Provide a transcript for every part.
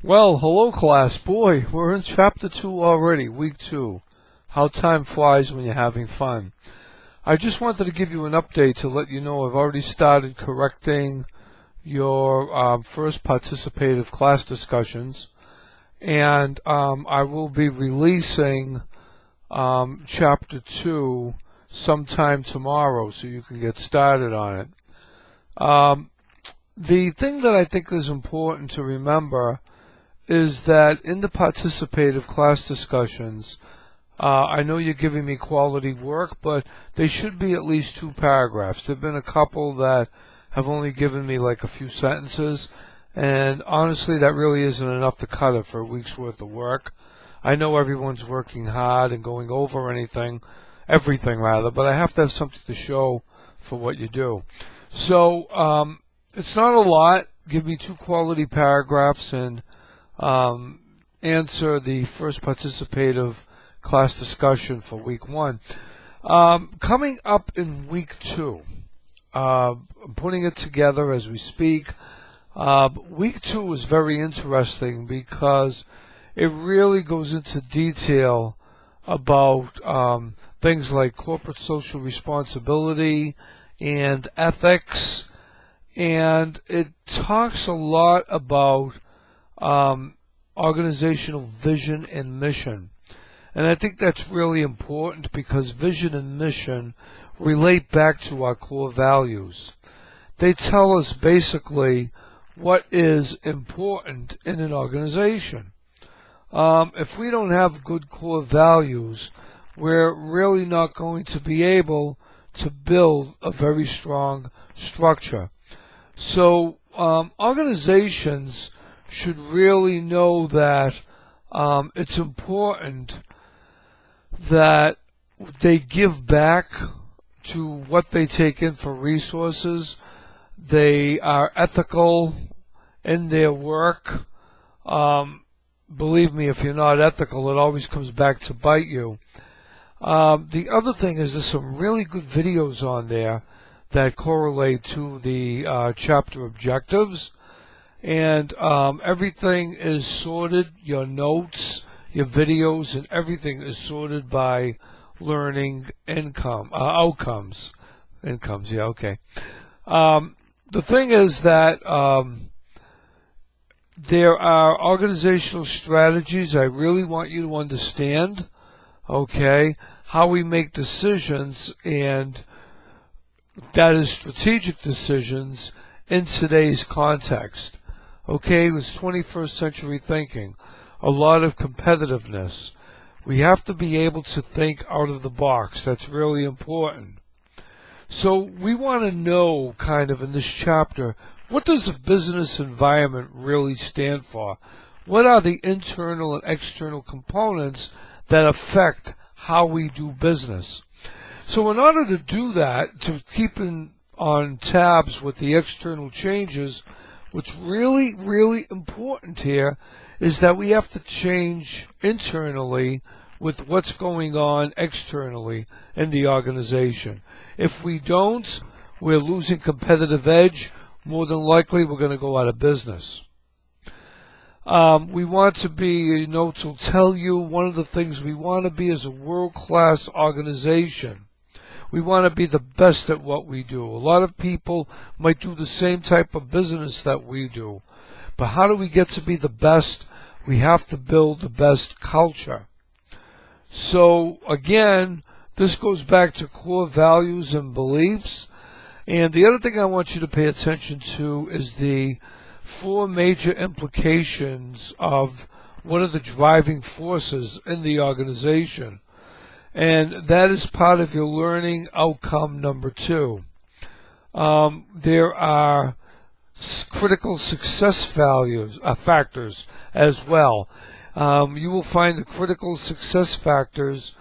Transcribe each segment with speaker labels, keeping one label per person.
Speaker 1: Well, hello class. Boy, we're in chapter 2 already, week 2. How time flies when you're having fun. I just wanted to give you an update to let you know I've already started correcting your first participative class discussions, and I will be releasing chapter 2 sometime tomorrow so you can get started on it. The thing that I think is important to remember is that in the participative class discussions, I know you're giving me quality work, but they should be at least 2 paragraphs. There have been a couple that have only given me like a few sentences, and honestly that really isn't enough to cut it for a week's worth of work. I know everyone's working hard and going over everything rather, but I have to have something to show for what you do. So it's not a lot. Give me 2 quality paragraphs and answer the first participative class discussion for week 1. Coming up in week 2, I'm putting it together as we speak. Week 2 is very interesting because it really goes into detail about things like corporate social responsibility and ethics, and it talks a lot about organizational vision and mission. And I think that's really important because vision and mission relate back to our core values. They tell us basically what is important in an organization. If we don't have good core values, we're really not going to be able to build a very strong structure. So organizations should really know that it's important that they give back to what they take in for resources. They are ethical in their work. Believe me, if you're not ethical, it always comes back to bite you. The other thing is there's some really good videos on there that correlate to the chapter objectives. And everything is sorted, your notes, your videos, and everything is sorted by learning outcomes. Incomes, yeah, okay. The thing is that there are organizational strategies I really want you to understand, okay, how we make decisions, and that is strategic decisions in today's context. Okay, it's 21st century thinking, a lot of competitiveness. We have to be able to think out of the box. That's really important. So we want to know kind of in this chapter, what does a business environment really stand for? What are the internal and external components that affect how we do business? So in order to do that, to keep on tabs with the external changes, what's really, really important here is that we have to change internally with what's going on externally in the organization. If we don't, we're losing competitive edge. More than likely, we're going to go out of business. We want to be, to tell you one of the things we want to be is a world-class organization. We want to be the best at what we do. A lot of people might do the same type of business that we do. But how do we get to be the best? We have to build the best culture. So again, this goes back to core values and beliefs. And the other thing I want you to pay attention to is the 4 major implications of one of the driving forces in the organization. And that is part of your learning outcome number 2. There are critical success factors as well. You will find the critical success factors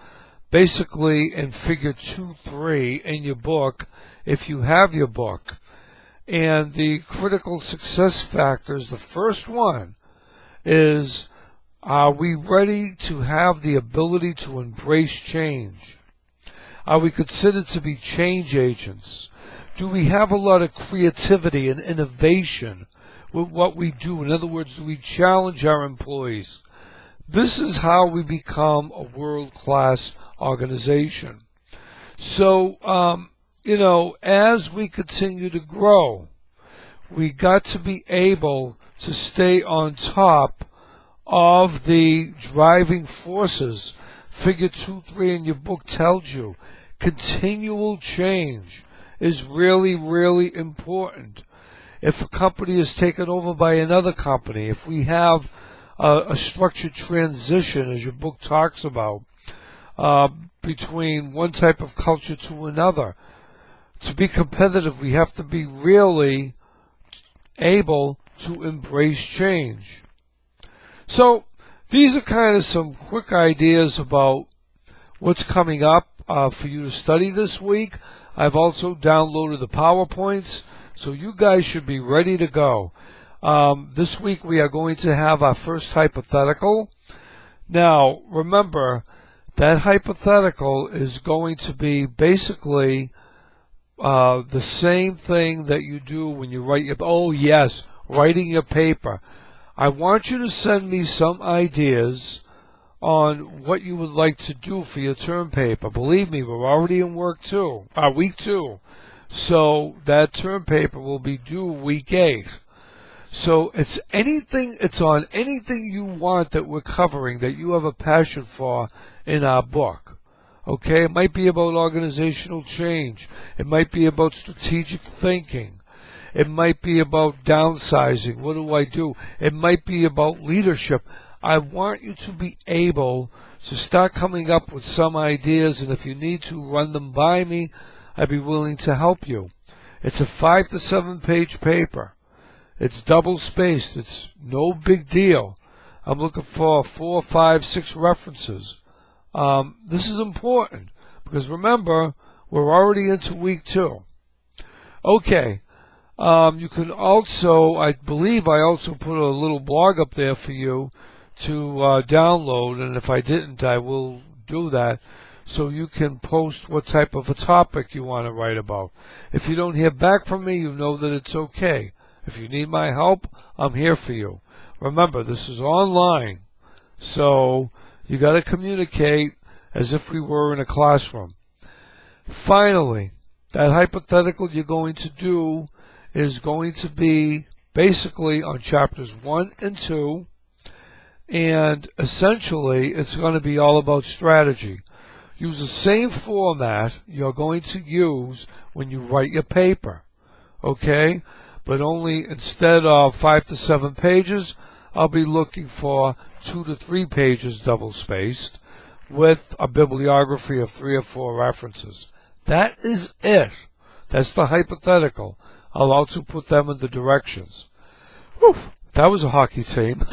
Speaker 1: basically in figure 2.3 in your book if you have your book. And the critical success factors, the first one is, are we ready to have the ability to embrace change? Are we considered to be change agents? Do we have a lot of creativity and innovation with what we do? In other words, do we challenge our employees? This is how we become a world-class organization. So, as we continue to grow, we got to be able to stay on top of the driving forces. Figure 2.3 in your book tells you continual change is really, really important. If a company is taken over by another company, if we have a structured transition, as your book talks about, between one type of culture to another, to be competitive, we have to be really able to embrace change. So these are kind of some quick ideas about what's coming up for you to study this week. I've also downloaded the PowerPoints, so you guys should be ready to go. This week we are going to have our first hypothetical. Now, remember, that hypothetical is going to be basically the same thing that you do when you write your, writing your paper. I want you to send me some ideas on what you would like to do for your term paper. Believe me, we're already in week 2. So that term paper will be due week 8. So it's on anything you want that we're covering that you have a passion for in our book. Okay? It might be about organizational change. It might be about strategic thinking. It might be about downsizing. What do I do? It might be about leadership. I want you to be able to start coming up with some ideas, and if you need to run them by me, I'd be willing to help you. It's a 5 to 7 page paper. It's double spaced. It's no big deal. I'm looking for 4, 5, 6 references. This is important because remember, we're already into week 2. Okay. You can also, I believe I also put a little blog up there for you to download, and if I didn't, I will do that, so you can post what type of a topic you want to write about. If you don't hear back from me, you know that it's okay. If you need my help, I'm here for you. Remember, this is online, so you got to communicate as if we were in a classroom. Finally, that hypothetical you're going to do is going to be basically on chapters 1 and 2, and essentially it's going to be all about strategy. Use the same format you're going to use when you write your paper, okay? But only instead of 5 to 7 pages, I'll be looking for 2 to 3 pages double-spaced with a bibliography of 3 or 4 references. That is it. That's the hypothetical. I'll also put them in the directions. Whew, that was a hockey team.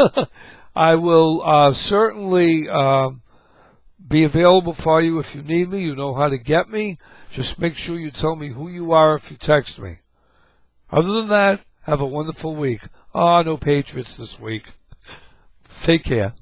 Speaker 1: I will certainly be available for you if you need me. You know how to get me. Just make sure you tell me who you are if you text me. Other than that, have a wonderful week. No Patriots this week. Take care.